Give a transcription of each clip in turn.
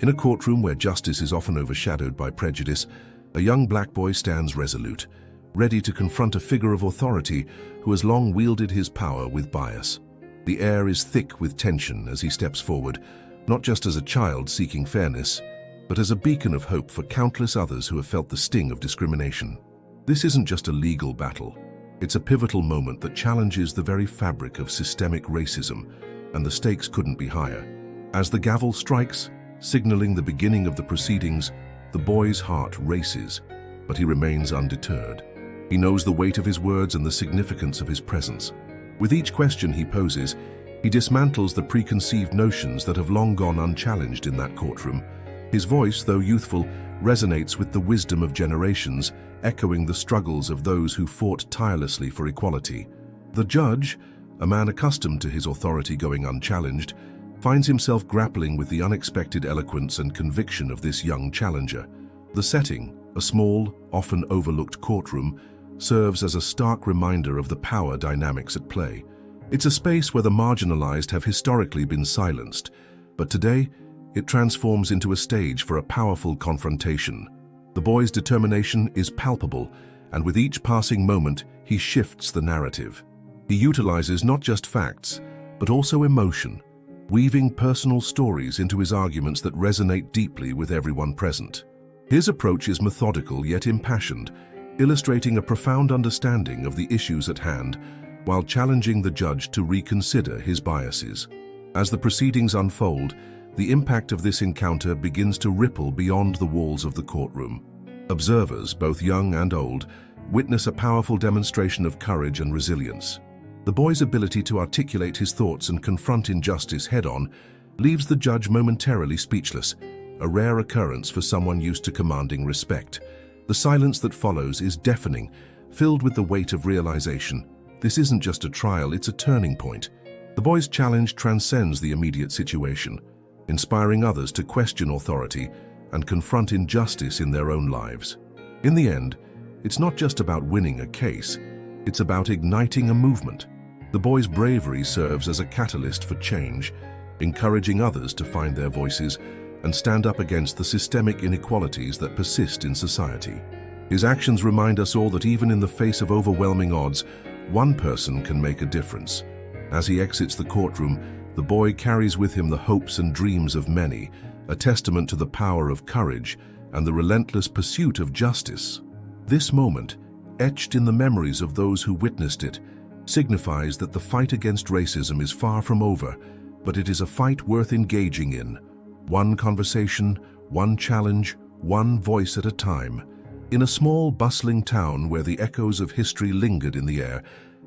In a courtroom where justice is often overshadowed by prejudice, a young black boy stands resolute, ready to confront a figure of authority who has long wielded his power with bias. The air is thick with tension as he steps forward, not just as a child seeking fairness, but as a beacon of hope for countless others who have felt the sting of discrimination. This isn't just a legal battle. It's a pivotal moment that challenges the very fabric of systemic racism, and the stakes couldn't be higher. As the gavel strikes, signaling the beginning of the proceedings, the boy's heart races, but he remains undeterred. He knows the weight of his words and the significance of his presence. With each question he poses, he dismantles the preconceived notions that have long gone unchallenged in that courtroom. His voice, though youthful, resonates with the wisdom of generations, echoing the struggles of those who fought tirelessly for equality. The judge, a man accustomed to his authority going unchallenged, finds himself grappling with the unexpected eloquence and conviction of this young challenger. The setting, a small, often overlooked courtroom, serves as a stark reminder of the power dynamics at play. It's a space where the marginalized have historically been silenced, but today it transforms into a stage for a powerful confrontation. The boy's determination is palpable, and with each passing moment, he shifts the narrative. He utilizes not just facts, but also emotion, weaving personal stories into his arguments that resonate deeply with everyone present. His approach is methodical yet impassioned, illustrating a profound understanding of the issues at hand while challenging the judge to reconsider his biases. As the proceedings unfold, the impact of this encounter begins to ripple beyond the walls of the courtroom. Observers, both young and old, witness a powerful demonstration of courage and resilience. The boy's ability to articulate his thoughts and confront injustice head-on leaves the judge momentarily speechless, a rare occurrence for someone used to commanding respect. The silence that follows is deafening, filled with the weight of realization. This isn't just a trial, it's a turning point. The boy's challenge transcends the immediate situation, inspiring others to question authority and confront injustice in their own lives. In the end, it's not just about winning a case, it's about igniting a movement. The boy's bravery serves as a catalyst for change, encouraging others to find their voices and stand up against the systemic inequalities that persist in society. His actions remind us all that even in the face of overwhelming odds, one person can make a difference. As he exits the courtroom, the boy carries with him the hopes and dreams of many, a testament to the power of courage and the relentless pursuit of justice. This moment, etched in the memories of those who witnessed it, signifies that the fight against racism is far from over, but it is a fight worth engaging in. One conversation, one challenge, one voice at a time. In a small, bustling town where the echoes of history lingered in the air,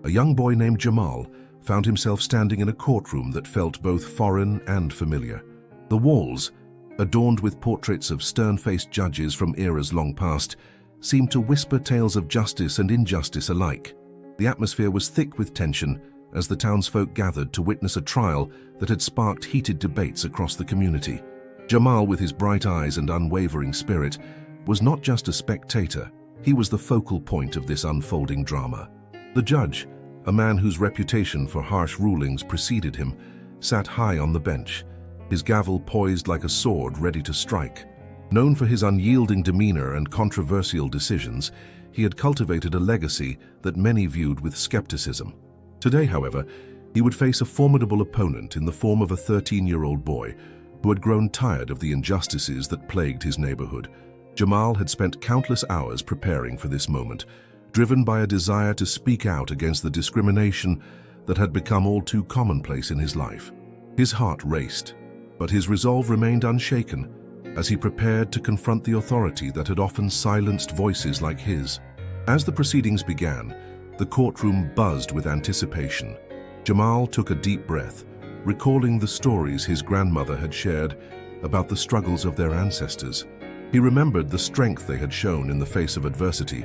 a young boy named Jamal found himself standing in a courtroom that felt both foreign and familiar. The walls, adorned with portraits of stern-faced judges from eras long past, seemed to whisper tales of justice and injustice alike. The atmosphere was thick with tension as the townsfolk gathered to witness a trial that had sparked heated debates across the community. Jamal, with his bright eyes and unwavering spirit, was not just a spectator, he was the focal point of this unfolding drama. The judge, a man whose reputation for harsh rulings preceded him, sat high on the bench, his gavel poised like a sword ready to strike. Known for his unyielding demeanor and controversial decisions, he had cultivated a legacy that many viewed with skepticism. Today, however, he would face a formidable opponent in the form of a 13-year-old boy who had grown tired of the injustices that plagued his neighborhood. Jamal had spent countless hours preparing for this moment, driven by a desire to speak out against the discrimination that had become all too commonplace in his life. His heart raced, but his resolve remained unshaken as he prepared to confront the authority that had often silenced voices like his. As the proceedings began, the courtroom buzzed with anticipation. Jamal took a deep breath, recalling the stories his grandmother had shared about the struggles of their ancestors. He remembered the strength they had shown in the face of adversity,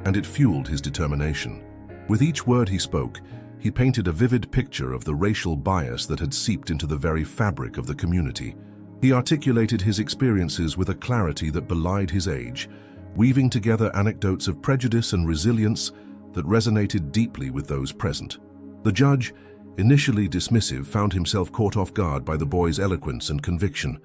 and it fueled his determination. With each word he spoke, he painted a vivid picture of the racial bias that had seeped into the very fabric of the community. He articulated his experiences with a clarity that belied his age, weaving together anecdotes of prejudice and resilience that resonated deeply with those present. The judge, initially dismissive, found himself caught off guard by the boy's eloquence and conviction.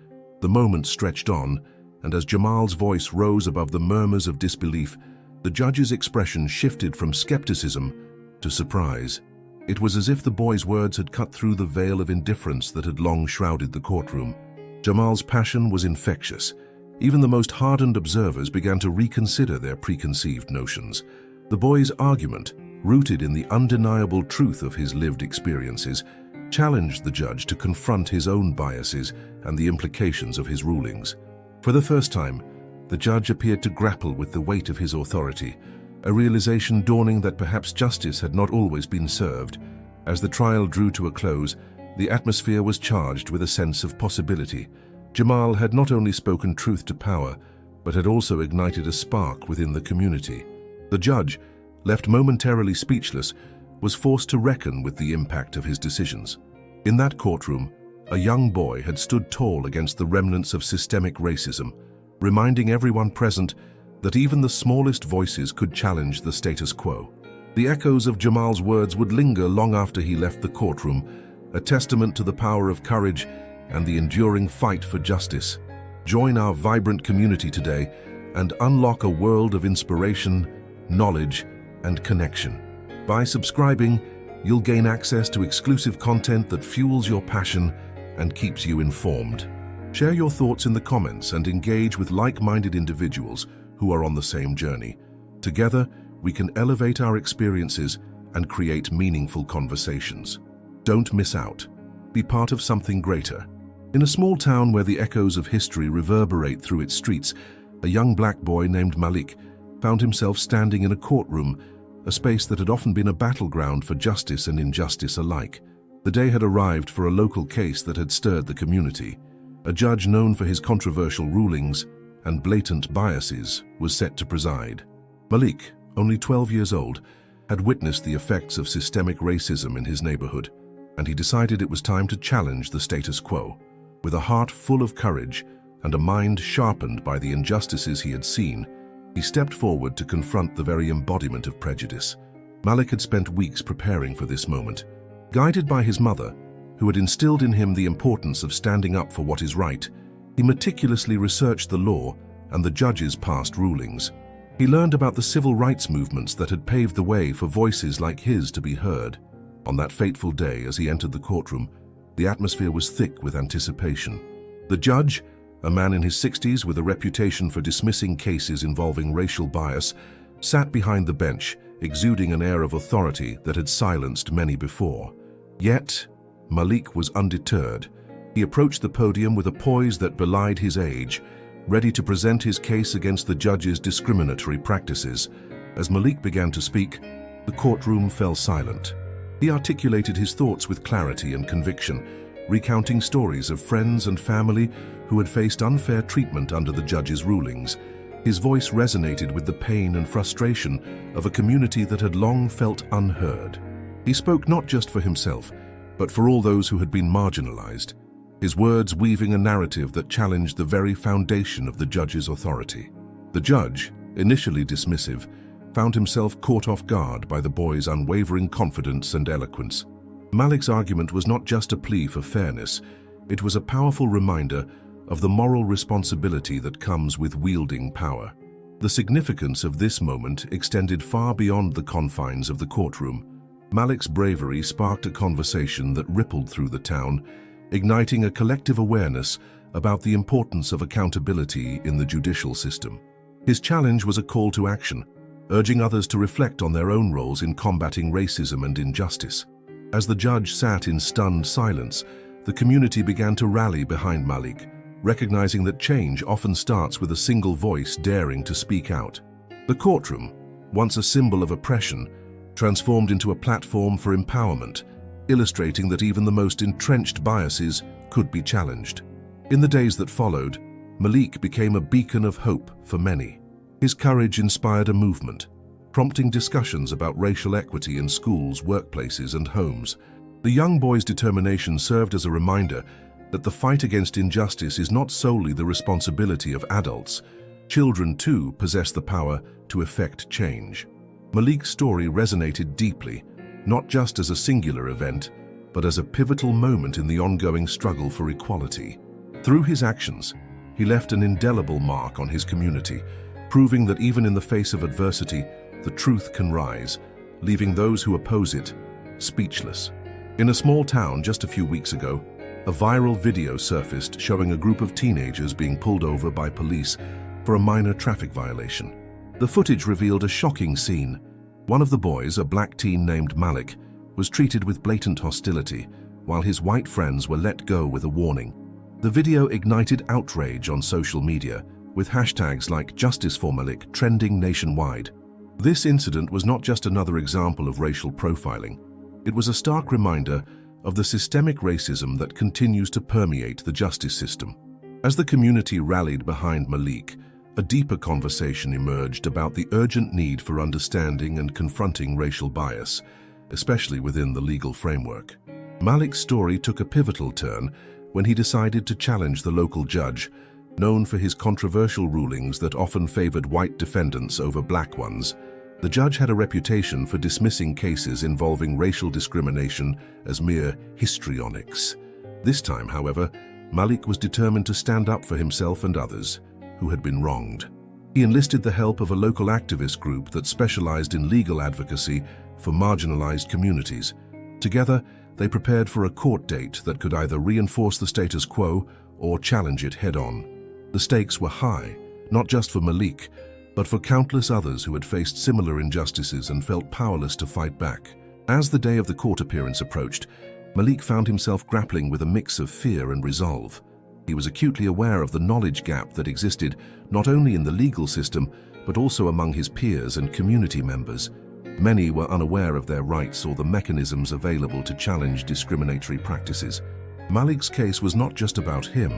The moment stretched on, and as Jamal's voice rose above the murmurs of disbelief, the judge's expression shifted from skepticism to surprise. It was as if the boy's words had cut through the veil of indifference that had long shrouded the courtroom. Jamal's passion was infectious. Even the most hardened observers began to reconsider their preconceived notions. The boy's argument, rooted in the undeniable truth of his lived experiences, challenged the judge to confront his own biases and the implications of his rulings. For the first time, the judge appeared to grapple with the weight of his authority, a realization dawning that perhaps justice had not always been served. As the trial drew to a close, the atmosphere was charged with a sense of possibility. Jamal had not only spoken truth to power, but had also ignited a spark within the community. The judge, left momentarily speechless, was forced to reckon with the impact of his decisions. In that courtroom, a young boy had stood tall against the remnants of systemic racism, reminding everyone present that even the smallest voices could challenge the status quo. The echoes of Jamal's words would linger long after he left the courtroom, a testament to the power of courage and the enduring fight for justice. Join our vibrant community today and unlock a world of inspiration, knowledge, and connection. By subscribing, you'll gain access to exclusive content that fuels your passion and keeps you informed. Share your thoughts in the comments and engage with like-minded individuals who are on the same journey. Together, we can elevate our experiences and create meaningful conversations. Don't miss out. Be part of something greater. In a small town where the echoes of history reverberate through its streets, a young black boy named Malik found himself standing in a courtroom, a space that had often been a battleground for justice and injustice alike. The day had arrived for a local case that had stirred the community. A judge known for his controversial rulings and blatant biases was set to preside. Malik, only 12 years old, had witnessed the effects of systemic racism in his neighborhood, and he decided it was time to challenge the status quo. With a heart full of courage and a mind sharpened by the injustices he had seen, he stepped forward to confront the very embodiment of prejudice. Malik had spent weeks preparing for this moment. Guided by his mother, who had instilled in him the importance of standing up for what is right, he meticulously researched the law and the judge's past rulings. He learned about the civil rights movements that had paved the way for voices like his to be heard. On that fateful day, as he entered the courtroom, the atmosphere was thick with anticipation. The judge, a man in his 60s with a reputation for dismissing cases involving racial bias, sat behind the bench, exuding an air of authority that had silenced many before. Yet, Malik was undeterred. He approached the podium with a poise that belied his age, ready to present his case against the judge's discriminatory practices. As Malik began to speak, the courtroom fell silent. He articulated his thoughts with clarity and conviction, recounting stories of friends and family who had faced unfair treatment under the judge's rulings. His voice resonated with the pain and frustration of a community that had long felt unheard. He spoke not just for himself, but for all those who had been marginalized, his words weaving a narrative that challenged the very foundation of the judge's authority. The judge, initially dismissive, found himself caught off guard by the boy's unwavering confidence and eloquence. Malik's argument was not just a plea for fairness, it was a powerful reminder of the moral responsibility that comes with wielding power. The significance of this moment extended far beyond the confines of the courtroom. Malik's bravery sparked a conversation that rippled through the town, igniting a collective awareness about the importance of accountability in the judicial system. His challenge was a call to action, urging others to reflect on their own roles in combating racism and injustice. As the judge sat in stunned silence, the community began to rally behind Malik, recognizing that change often starts with a single voice daring to speak out. The courtroom, once a symbol of oppression, transformed into a platform for empowerment, illustrating that even the most entrenched biases could be challenged. In the days that followed, Malik became a beacon of hope for many. His courage inspired a movement, prompting discussions about racial equity in schools, workplaces, and homes. The young boy's determination served as a reminder that the fight against injustice is not solely the responsibility of adults. Children, too, possess the power to effect change. Malik's story resonated deeply, not just as a singular event, but as a pivotal moment in the ongoing struggle for equality. Through his actions, he left an indelible mark on his community, proving that even in the face of adversity, the truth can rise, leaving those who oppose it speechless. In a small town just a few weeks ago, a viral video surfaced showing a group of teenagers being pulled over by police for a minor traffic violation. The footage revealed a shocking scene. One of the boys, a black teen named Malik, was treated with blatant hostility, while his white friends were let go with a warning. The video ignited outrage on social media, with hashtags like "Justice for Malik" trending nationwide. This incident was not just another example of racial profiling. It was a stark reminder of the systemic racism that continues to permeate the justice system. As the community rallied behind Malik, a deeper conversation emerged about the urgent need for understanding and confronting racial bias, especially within the legal framework. Malik's story took a pivotal turn when he decided to challenge the local judge, known for his controversial rulings that often favored white defendants over black ones. The judge had a reputation for dismissing cases involving racial discrimination as mere histrionics. This time, however, Malik was determined to stand up for himself and others who had been wronged. He enlisted the help of a local activist group that specialized in legal advocacy for marginalized communities. Together, they prepared for a court date that could either reinforce the status quo or challenge it head-on. The stakes were high, not just for Malik, but for countless others who had faced similar injustices and felt powerless to fight back. As the day of the court appearance approached, Malik found himself grappling with a mix of fear and resolve. He was acutely aware of the knowledge gap that existed not only in the legal system, but also among his peers and community members. Many were unaware of their rights or the mechanisms available to challenge discriminatory practices. Malik's case was not just about him,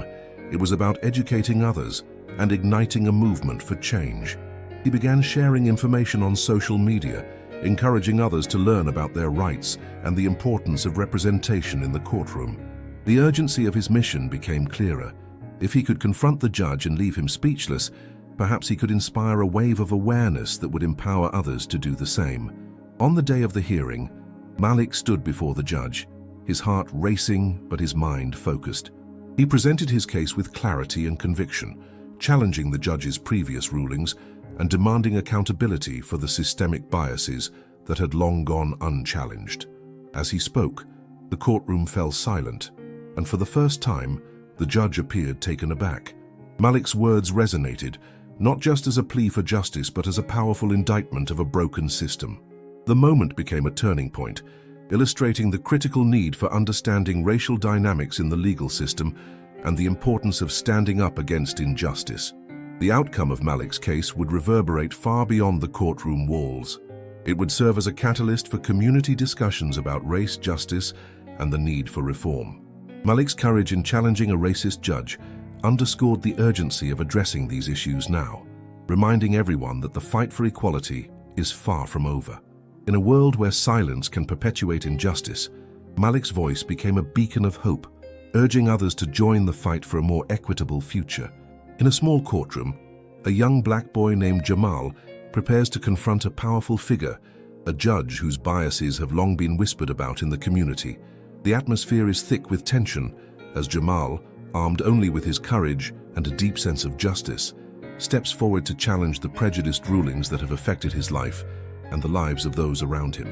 it was about educating others and igniting a movement for change. He began sharing information on social media, encouraging others to learn about their rights and the importance of representation in the courtroom. The urgency of his mission became clearer. If he could confront the judge and leave him speechless, perhaps he could inspire a wave of awareness that would empower others to do the same. On the day of the hearing, Malik stood before the judge, his heart racing but his mind focused. He presented his case with clarity and conviction, challenging the judge's previous rulings and demanding accountability for the systemic biases that had long gone unchallenged. As he spoke, the courtroom fell silent, and for the first time, the judge appeared taken aback. Malik's words resonated, not just as a plea for justice, but as a powerful indictment of a broken system. The moment became a turning point, illustrating the critical need for understanding racial dynamics in the legal system and the importance of standing up against injustice. The outcome of Malik's case would reverberate far beyond the courtroom walls. It would serve as a catalyst for community discussions about race justice and the need for reform. Malik's courage in challenging a racist judge underscored the urgency of addressing these issues now, reminding everyone that the fight for equality is far from over. In a world where silence can perpetuate injustice, Malik's voice became a beacon of hope, urging others to join the fight for a more equitable future. In a small courtroom, a young black boy named Jamal prepares to confront a powerful figure, a judge whose biases have long been whispered about in the community. The atmosphere is thick with tension as Jamal, armed only with his courage and a deep sense of justice, steps forward to challenge the prejudiced rulings that have affected his life and the lives of those around him.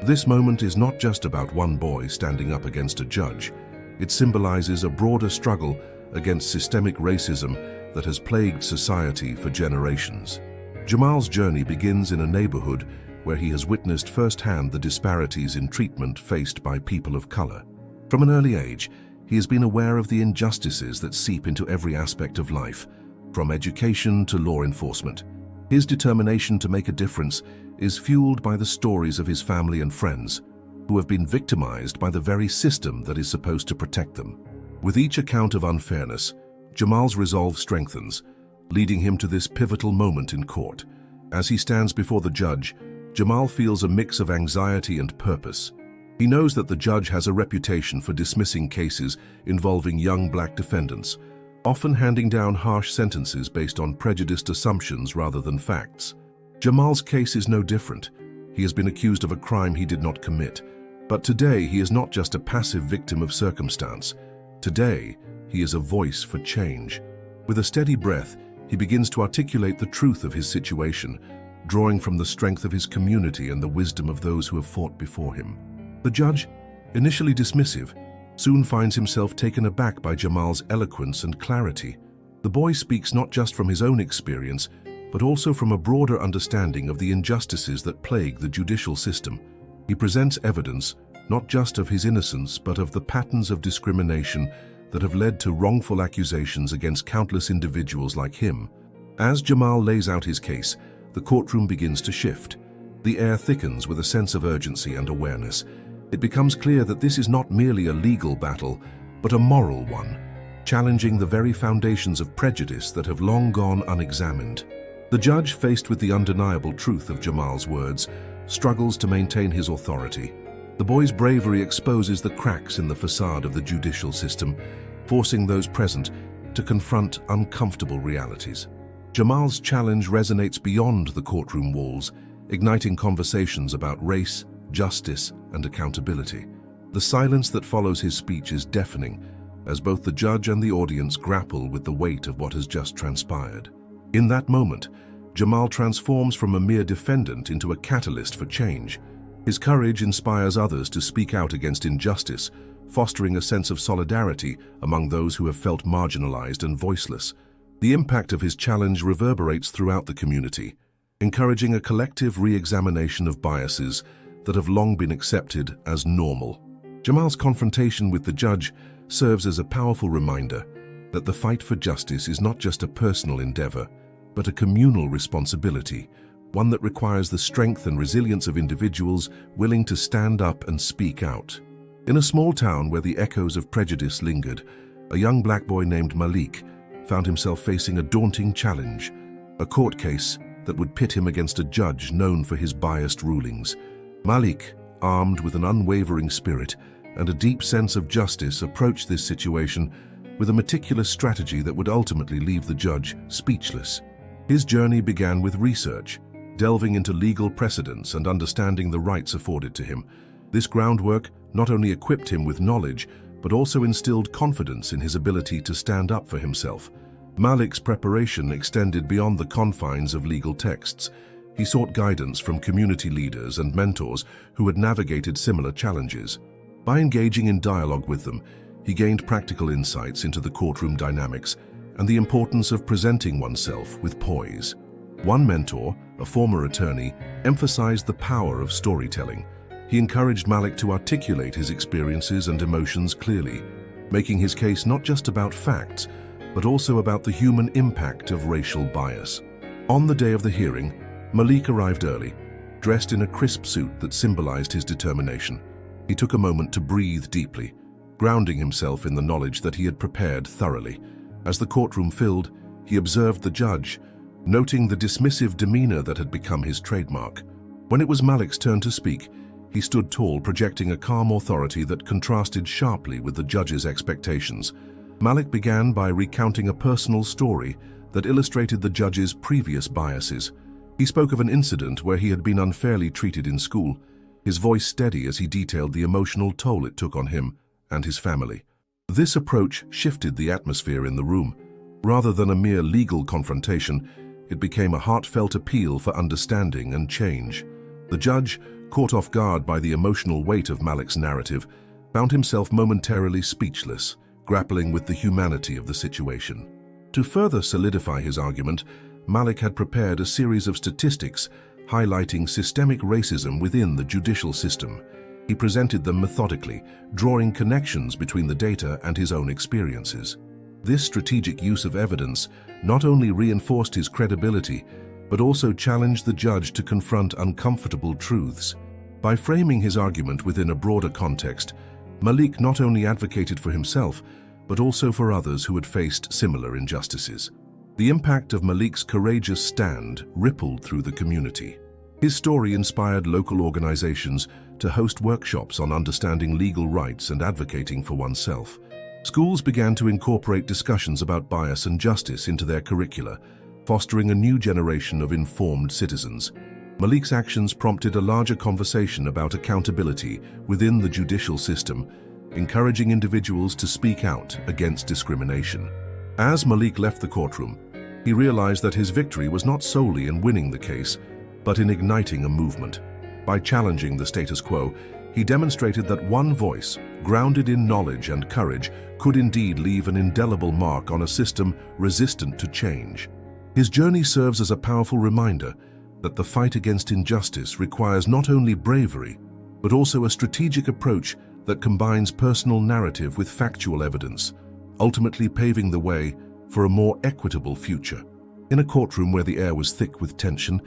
This moment is not just about one boy standing up against a judge. It symbolizes a broader struggle against systemic racism that has plagued society for generations. Jamal's journey begins in a neighborhood where he has witnessed firsthand the disparities in treatment faced by people of color. From an early age, he has been aware of the injustices that seep into every aspect of life, from education to law enforcement. His determination to make a difference is fueled by the stories of his family and friends, who have been victimized by the very system that is supposed to protect them. With each account of unfairness, Jamal's resolve strengthens, leading him to this pivotal moment in court. As he stands before the judge, Jamal feels a mix of anxiety and purpose. He knows that the judge has a reputation for dismissing cases involving young black defendants, often handing down harsh sentences based on prejudiced assumptions rather than facts. Jamal's case is no different. He has been accused of a crime he did not commit. But today, he is not just a passive victim of circumstance. Today, he is a voice for change. With a steady breath, he begins to articulate the truth of his situation, drawing from the strength of his community and the wisdom of those who have fought before him. The judge, initially dismissive, soon finds himself taken aback by Jamal's eloquence and clarity. The boy speaks not just from his own experience, but also from a broader understanding of the injustices that plague the judicial system. He presents evidence not just of his innocence, but of the patterns of discrimination that have led to wrongful accusations against countless individuals like him. As Jamal lays out his case, the courtroom begins to shift. The air thickens with a sense of urgency and awareness. It becomes clear that this is not merely a legal battle, but a moral one, challenging the very foundations of prejudice that have long gone unexamined. The judge, faced with the undeniable truth of Jamal's words, struggles to maintain his authority. The boy's bravery exposes the cracks in the facade of the judicial system, forcing those present to confront uncomfortable realities. Jamal's challenge resonates beyond the courtroom walls, igniting conversations about race, justice, and accountability. The silence that follows his speech is deafening, as both the judge and the audience grapple with the weight of what has just transpired. In that moment, Jamal transforms from a mere defendant into a catalyst for change. His courage inspires others to speak out against injustice, fostering a sense of solidarity among those who have felt marginalized and voiceless. The impact of his challenge reverberates throughout the community, encouraging a collective re-examination of biases that have long been accepted as normal. Jamal's confrontation with the judge serves as a powerful reminder that the fight for justice is not just a personal endeavor, but a communal responsibility, one that requires the strength and resilience of individuals willing to stand up and speak out. In a small town where the echoes of prejudice lingered, a young black boy named Malik found himself facing a daunting challenge, a court case that would pit him against a judge known for his biased rulings. Malik, armed with an unwavering spirit and a deep sense of justice, approached this situation with a meticulous strategy that would ultimately leave the judge speechless. His journey began with research, delving into legal precedents and understanding the rights afforded to him. This groundwork not only equipped him with knowledge, but also instilled confidence in his ability to stand up for himself. Malik's preparation extended beyond the confines of legal texts. He sought guidance from community leaders and mentors who had navigated similar challenges. By engaging in dialogue with them, he gained practical insights into the courtroom dynamics and the importance of presenting oneself with poise. One mentor, a former attorney, emphasized the power of storytelling. He encouraged Malik to articulate his experiences and emotions clearly, making his case not just about facts, but also about the human impact of racial bias. On the day of the hearing, Malik arrived early, dressed in a crisp suit that symbolized his determination. He took a moment to breathe deeply, grounding himself in the knowledge that he had prepared thoroughly. As the courtroom filled, he observed the judge, noting the dismissive demeanor that had become his trademark. When it was Malik's turn to speak, he stood tall, projecting a calm authority that contrasted sharply with the judge's expectations. Malik began by recounting a personal story that illustrated the judge's previous biases. He spoke of an incident where he had been unfairly treated in school, his voice steady as he detailed the emotional toll it took on him and his family. This approach shifted the atmosphere in the room. Rather than a mere legal confrontation, it became a heartfelt appeal for understanding and change. The judge, caught off guard by the emotional weight of Malik's narrative, found himself momentarily speechless, grappling with the humanity of the situation. To further solidify his argument, Malik had prepared a series of statistics highlighting systemic racism within the judicial system. He presented them methodically, drawing connections between the data and his own experiences. This strategic use of evidence not only reinforced his credibility, but also challenged the judge to confront uncomfortable truths. By framing his argument within a broader context, Malik not only advocated for himself, but also for others who had faced similar injustices. The impact of Malik's courageous stand rippled through the community. His story inspired local organizations to host workshops on understanding legal rights and advocating for oneself. Schools began to incorporate discussions about bias and justice into their curricula, fostering a new generation of informed citizens. Malik's actions prompted a larger conversation about accountability within the judicial system, encouraging individuals to speak out against discrimination. As Malik left the courtroom, he realized that his victory was not solely in winning the case, but in igniting a movement. By challenging the status quo, he demonstrated that one voice, grounded in knowledge and courage, could indeed leave an indelible mark on a system resistant to change. His journey serves as a powerful reminder that the fight against injustice requires not only bravery, but also a strategic approach that combines personal narrative with factual evidence, ultimately paving the way for a more equitable future. In a courtroom where the air was thick with tension,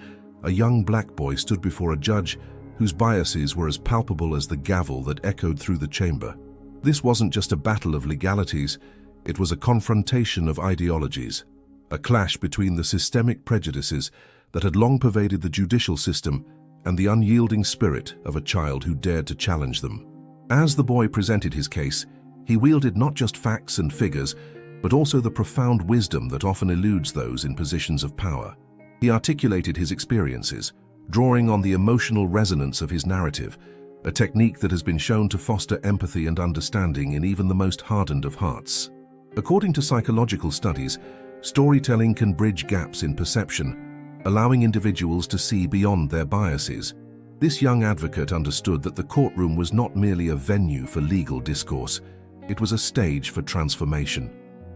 a young black boy stood before a judge whose biases were as palpable as the gavel that echoed through the chamber. This wasn't just a battle of legalities, it was a confrontation of ideologies, a clash between the systemic prejudices that had long pervaded the judicial system and the unyielding spirit of a child who dared to challenge them. As the boy presented his case, he wielded not just facts and figures, but also the profound wisdom that often eludes those in positions of power. He articulated his experiences, drawing on the emotional resonance of his narrative, a technique that has been shown to foster empathy and understanding in even the most hardened of hearts. According to psychological studies, storytelling can bridge gaps in perception, allowing individuals to see beyond their biases. This young advocate understood that the courtroom was not merely a venue for legal discourse, it was a stage for transformation.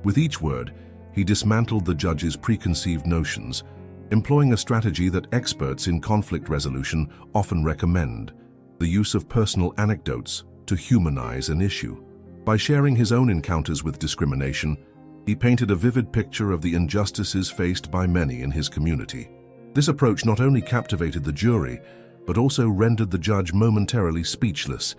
With each word, he dismantled the judge's preconceived notions, employing a strategy that experts in conflict resolution often recommend: the use of personal anecdotes to humanize an issue. By sharing his own encounters with discrimination, he painted a vivid picture of the injustices faced by many in his community. This approach not only captivated the jury, but also rendered the judge momentarily speechless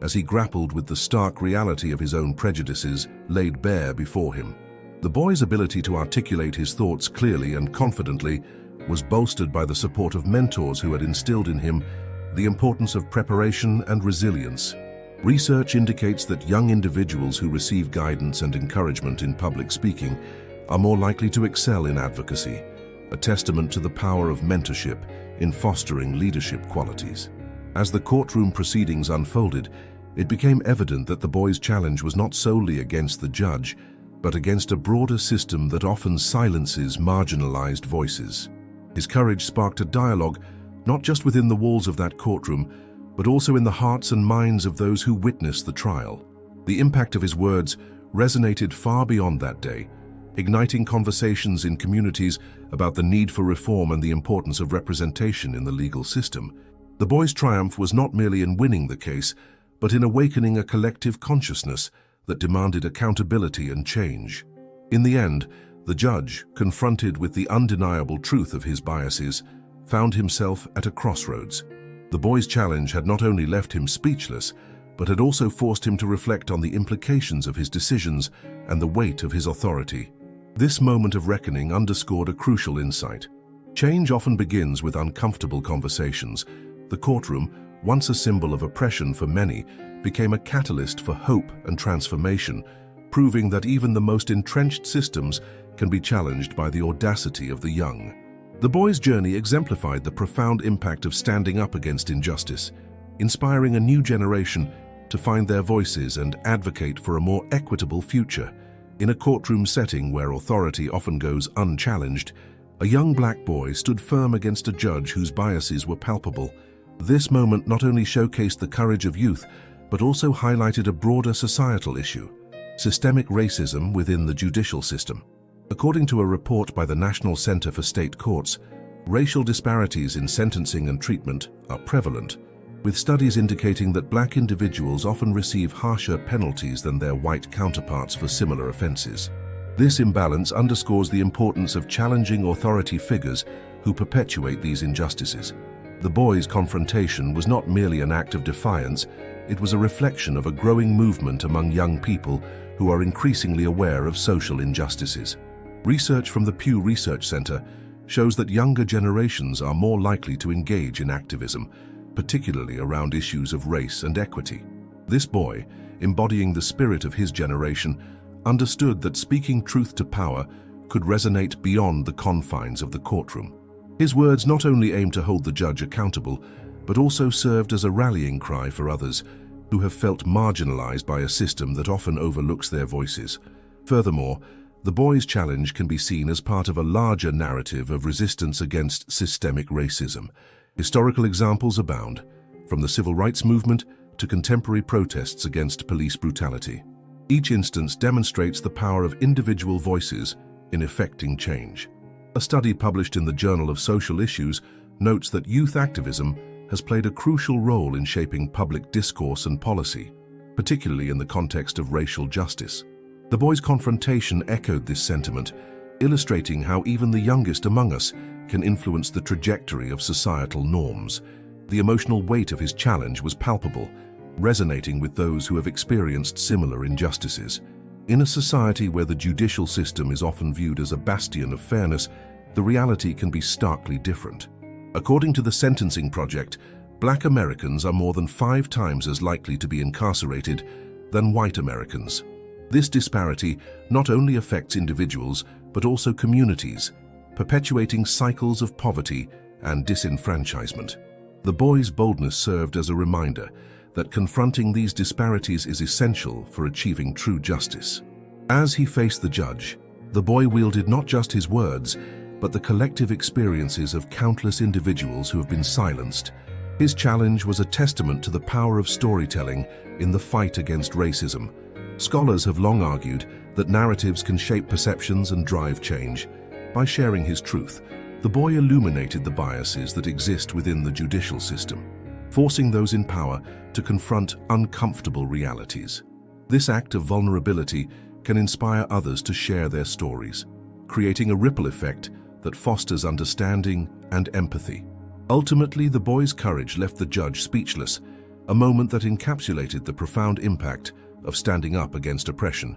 as he grappled with the stark reality of his own prejudices laid bare before him. The boy's ability to articulate his thoughts clearly and confidently was bolstered by the support of mentors who had instilled in him the importance of preparation and resilience. Research indicates that young individuals who receive guidance and encouragement in public speaking are more likely to excel in advocacy, a testament to the power of mentorship in fostering leadership qualities. As the courtroom proceedings unfolded, it became evident that the boy's challenge was not solely against the judge, but against a broader system that often silences marginalized voices. His courage sparked a dialogue not just within the walls of that courtroom, but also in the hearts and minds of those who witnessed the trial. The impact of his words resonated far beyond that day, igniting conversations in communities about the need for reform and the importance of representation in the legal system. The boy's triumph was not merely in winning the case, but in awakening a collective consciousness that demanded accountability and change. In the end, the judge, confronted with the undeniable truth of his biases, found himself at a crossroads. The boy's challenge had not only left him speechless, but had also forced him to reflect on the implications of his decisions and the weight of his authority. This moment of reckoning underscored a crucial insight. Change often begins with uncomfortable conversations. The courtroom, once a symbol of oppression for many, became a catalyst for hope and transformation, proving that even the most entrenched systems can be challenged by the audacity of the young. The boy's journey exemplified the profound impact of standing up against injustice, inspiring a new generation to find their voices and advocate for a more equitable future. In a courtroom setting where authority often goes unchallenged, a young black boy stood firm against a judge whose biases were palpable. This moment not only showcased the courage of youth, but also highlighted a broader societal issue: systemic racism within the judicial system. According to a report by the National Center for State Courts, racial disparities in sentencing and treatment are prevalent, with studies indicating that black individuals often receive harsher penalties than their white counterparts for similar offenses. This imbalance underscores the importance of challenging authority figures who perpetuate these injustices. The boy's confrontation was not merely an act of defiance, it was a reflection of a growing movement among young people who are increasingly aware of social injustices. Research from the Pew Research Center shows that younger generations are more likely to engage in activism, particularly around issues of race and equity. This boy, embodying the spirit of his generation, understood that speaking truth to power could resonate beyond the confines of the courtroom. His words not only aimed to hold the judge accountable, but also served as a rallying cry for others, who have felt marginalized by a system that often overlooks their voices. Furthermore, the boy's challenge can be seen as part of a larger narrative of resistance against systemic racism. Historical examples abound, from the civil rights movement to contemporary protests against police brutality. Each instance demonstrates the power of individual voices in effecting change. A study published in the Journal of Social Issues notes that youth activism has played a crucial role in shaping public discourse and policy, particularly in the context of racial justice. The boy's confrontation echoed this sentiment, illustrating how even the youngest among us can influence the trajectory of societal norms. The emotional weight of his challenge was palpable, resonating with those who have experienced similar injustices. In a society where the judicial system is often viewed as a bastion of fairness, the reality can be starkly different. According to the Sentencing Project, Black Americans are more than 5 times as likely to be incarcerated than white Americans. This disparity not only affects individuals, but also communities, perpetuating cycles of poverty and disenfranchisement. The boy's boldness served as a reminder that confronting these disparities is essential for achieving true justice. As he faced the judge, the boy wielded not just his words, but the collective experiences of countless individuals who have been silenced. His challenge was a testament to the power of storytelling in the fight against racism. Scholars have long argued that narratives can shape perceptions and drive change. By sharing his truth, the boy illuminated the biases that exist within the judicial system, forcing those in power to confront uncomfortable realities. This act of vulnerability can inspire others to share their stories, creating a ripple effect that fosters understanding and empathy. Ultimately, the boy's courage left the judge speechless, a moment that encapsulated the profound impact of standing up against oppression.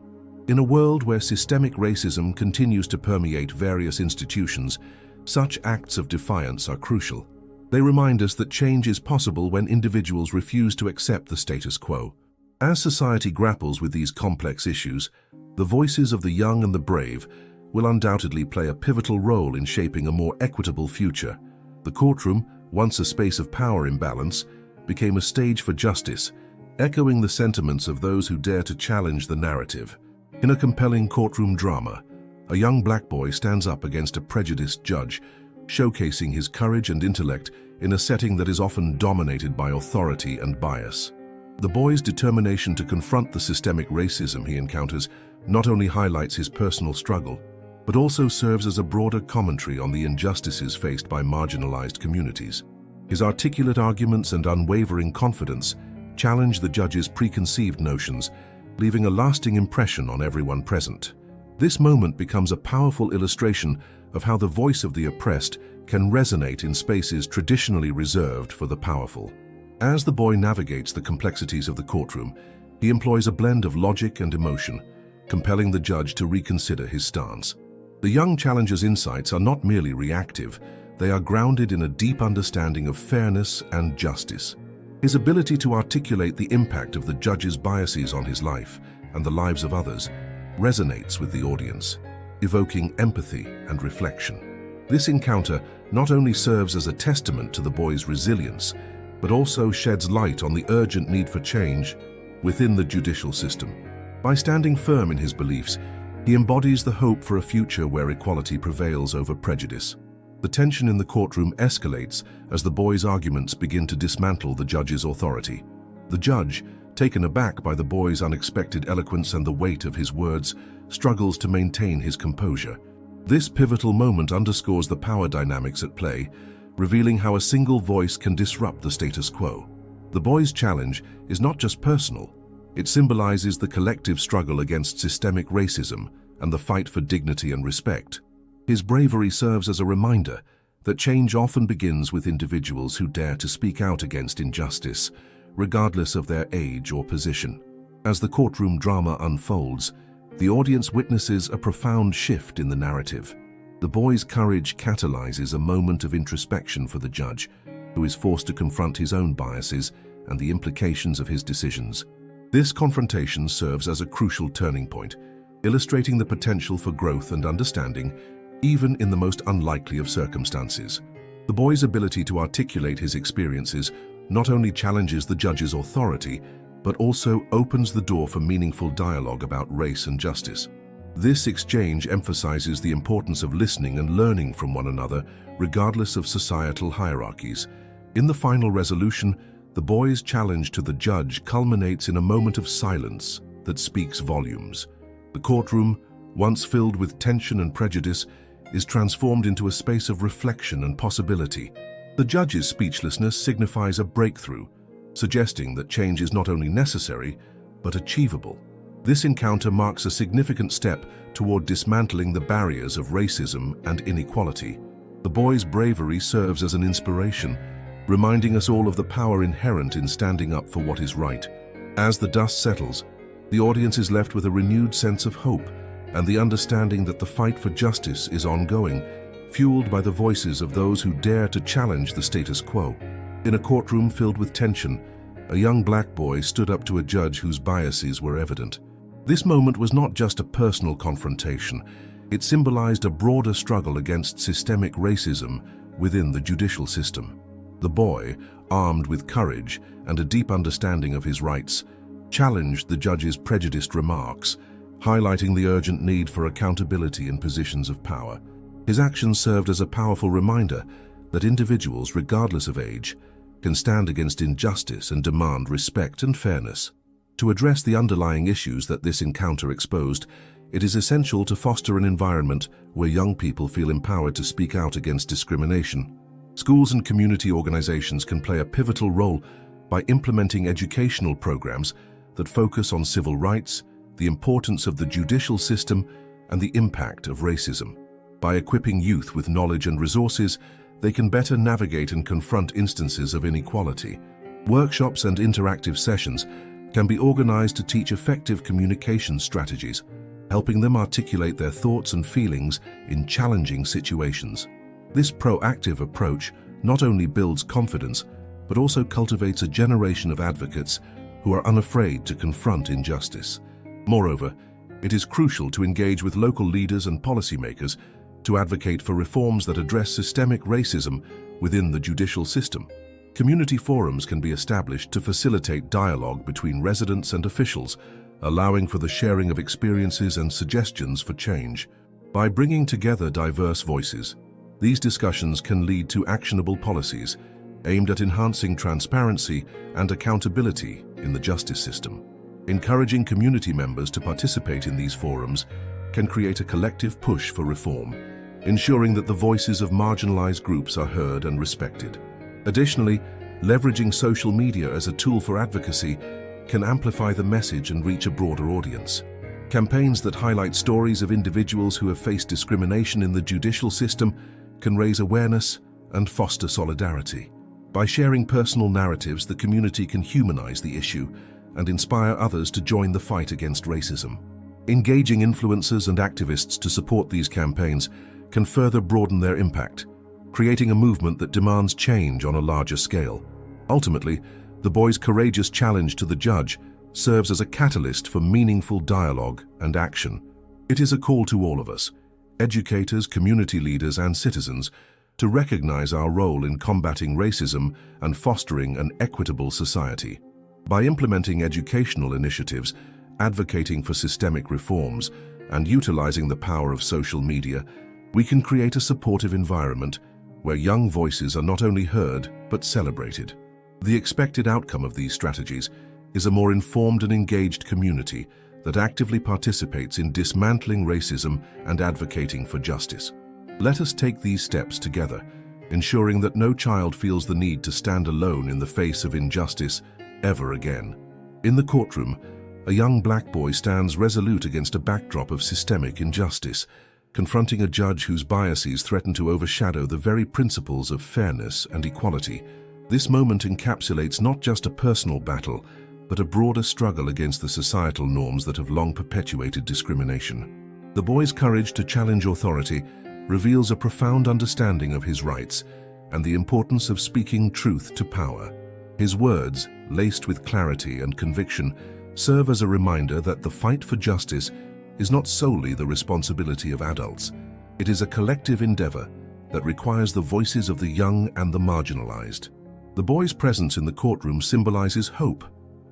In a world where systemic racism continues to permeate various institutions, such acts of defiance are crucial. They remind us that change is possible when individuals refuse to accept the status quo. As society grapples with these complex issues, the voices of the young and the brave will undoubtedly play a pivotal role in shaping a more equitable future. The courtroom, once a space of power imbalance, became a stage for justice, echoing the sentiments of those who dare to challenge the narrative. In a compelling courtroom drama, a young black boy stands up against a prejudiced judge, showcasing his courage and intellect in a setting that is often dominated by authority and bias. The boy's determination to confront the systemic racism he encounters not only highlights his personal struggle, but also serves as a broader commentary on the injustices faced by marginalized communities. His articulate arguments and unwavering confidence challenge the judge's preconceived notions, leaving a lasting impression on everyone present. This moment becomes a powerful illustration of how the voice of the oppressed can resonate in spaces traditionally reserved for the powerful. As the boy navigates the complexities of the courtroom, he employs a blend of logic and emotion, compelling the judge to reconsider his stance. The young challenger's insights are not merely reactive, they are grounded in a deep understanding of fairness and justice. His ability to articulate the impact of the judge's biases on his life and the lives of others resonates with the audience, evoking empathy and reflection. This encounter not only serves as a testament to the boy's resilience, but also sheds light on the urgent need for change within the judicial system. By standing firm in his beliefs, he embodies the hope for a future where equality prevails over prejudice. The tension in the courtroom escalates as the boy's arguments begin to dismantle the judge's authority. The judge, taken aback by the boy's unexpected eloquence and the weight of his words, struggles to maintain his composure. This pivotal moment underscores the power dynamics at play, revealing how a single voice can disrupt the status quo. The boy's challenge is not just personal, it symbolizes the collective struggle against systemic racism and the fight for dignity and respect. His bravery serves as a reminder that change often begins with individuals who dare to speak out against injustice, regardless of their age or position. As the courtroom drama unfolds, the audience witnesses a profound shift in the narrative. The boy's courage catalyzes a moment of introspection for the judge, who is forced to confront his own biases and the implications of his decisions. This confrontation serves as a crucial turning point, illustrating the potential for growth and understanding, even in the most unlikely of circumstances. The boy's ability to articulate his experiences not only challenges the judge's authority, but also opens the door for meaningful dialogue about race and justice. This exchange emphasizes the importance of listening and learning from one another, regardless of societal hierarchies. In the final resolution, the boy's challenge to the judge culminates in a moment of silence that speaks volumes. The courtroom, once filled with tension and prejudice, is transformed into a space of reflection and possibility. The judge's speechlessness signifies a breakthrough, suggesting that change is not only necessary, but achievable. This encounter marks a significant step toward dismantling the barriers of racism and inequality. The boy's bravery serves as an inspiration, reminding us all of the power inherent in standing up for what is right. As the dust settles, the audience is left with a renewed sense of hope and the understanding that the fight for justice is ongoing, fueled by the voices of those who dare to challenge the status quo. In a courtroom filled with tension, a young black boy stood up to a judge whose biases were evident. This moment was not just a personal confrontation. It symbolized a broader struggle against systemic racism within the judicial system. The boy, armed with courage and a deep understanding of his rights, challenged the judge's prejudiced remarks, highlighting the urgent need for accountability in positions of power. His actions served as a powerful reminder that individuals, regardless of age, can stand against injustice and demand respect and fairness. To address the underlying issues that this encounter exposed, it is essential to foster an environment where young people feel empowered to speak out against discrimination. Schools and community organizations can play a pivotal role by implementing educational programs that focus on civil rights, the importance of the judicial system, and the impact of racism. By equipping youth with knowledge and resources, they can better navigate and confront instances of inequality. Workshops and interactive sessions can be organized to teach effective communication strategies, helping them articulate their thoughts and feelings in challenging situations. This proactive approach not only builds confidence, but also cultivates a generation of advocates who are unafraid to confront injustice. Moreover, it is crucial to engage with local leaders and policymakers to advocate for reforms that address systemic racism within the judicial system. Community forums can be established to facilitate dialogue between residents and officials, allowing for the sharing of experiences and suggestions for change. By bringing together diverse voices, these discussions can lead to actionable policies aimed at enhancing transparency and accountability in the justice system. Encouraging community members to participate in these forums can create a collective push for reform, ensuring that the voices of marginalized groups are heard and respected. Additionally, leveraging social media as a tool for advocacy can amplify the message and reach a broader audience. Campaigns that highlight stories of individuals who have faced discrimination in the judicial system can raise awareness and foster solidarity. By sharing personal narratives, the community can humanize the issue and inspire others to join the fight against racism. Engaging influencers and activists to support these campaigns can further broaden their impact, creating a movement that demands change on a larger scale. Ultimately, the boy's courageous challenge to the judge serves as a catalyst for meaningful dialogue and action. It is a call to all of us, educators, community leaders, and citizens, to recognize our role in combating racism and fostering an equitable society. By implementing educational initiatives, advocating for systemic reforms, and utilizing the power of social media, we can create a supportive environment where young voices are not only heard, but celebrated. The expected outcome of these strategies is a more informed and engaged community that actively participates in dismantling racism and advocating for justice. Let us take these steps together, ensuring that no child feels the need to stand alone in the face of injustice ever again. In the courtroom, a young black boy stands resolute against a backdrop of systemic injustice, confronting a judge whose biases threaten to overshadow the very principles of fairness and equality. This moment encapsulates not just a personal battle, but a broader struggle against the societal norms that have long perpetuated discrimination. The boy's courage to challenge authority reveals a profound understanding of his rights and the importance of speaking truth to power. His words, laced with clarity and conviction, serve as a reminder that the fight for justice is not solely the responsibility of adults. It is a collective endeavor that requires the voices of the young and the marginalized. The boy's presence in the courtroom symbolizes hope,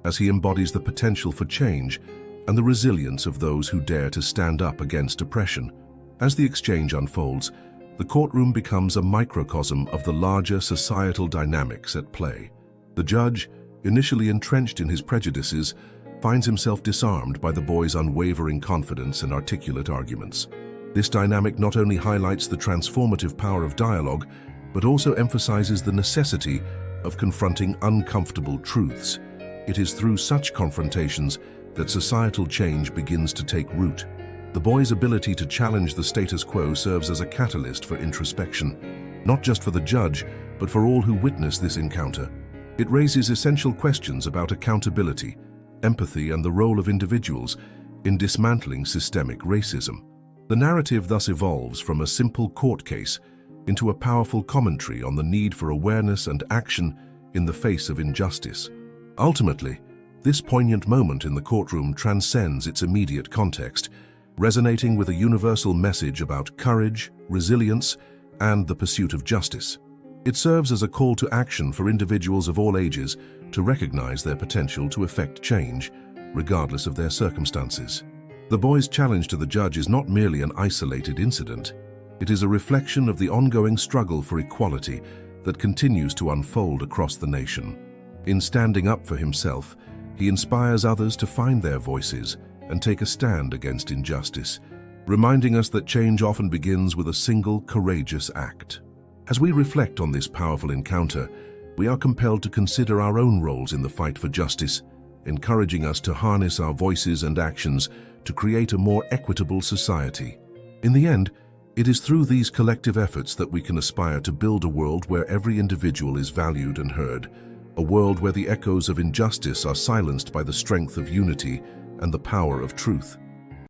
as he embodies the potential for change and the resilience of those who dare to stand up against oppression. As the exchange unfolds, the courtroom becomes a microcosm of the larger societal dynamics at play. The judge, initially entrenched in his prejudices, finds himself disarmed by the boy's unwavering confidence and articulate arguments. This dynamic not only highlights the transformative power of dialogue, but also emphasizes the necessity of confronting uncomfortable truths. It is through such confrontations that societal change begins to take root. The boy's ability to challenge the status quo serves as a catalyst for introspection, not just for the judge, but for all who witness this encounter. It raises essential questions about accountability, empathy, and the role of individuals in dismantling systemic racism. The narrative thus evolves from a simple court case into a powerful commentary on the need for awareness and action in the face of injustice. Ultimately, this poignant moment in the courtroom transcends its immediate context, resonating with a universal message about courage, resilience, and the pursuit of justice. It serves as a call to action for individuals of all ages to recognize their potential to effect change, regardless of their circumstances. The boy's challenge to the judge is not merely an isolated incident. It is a reflection of the ongoing struggle for equality that continues to unfold across the nation. In standing up for himself, he inspires others to find their voices and take a stand against injustice, reminding us that change often begins with a single courageous act. As we reflect on this powerful encounter, we are compelled to consider our own roles in the fight for justice, encouraging us to harness our voices and actions to create a more equitable society. In the end, it is through these collective efforts that we can aspire to build a world where every individual is valued and heard, a world where the echoes of injustice are silenced by the strength of unity and the power of truth.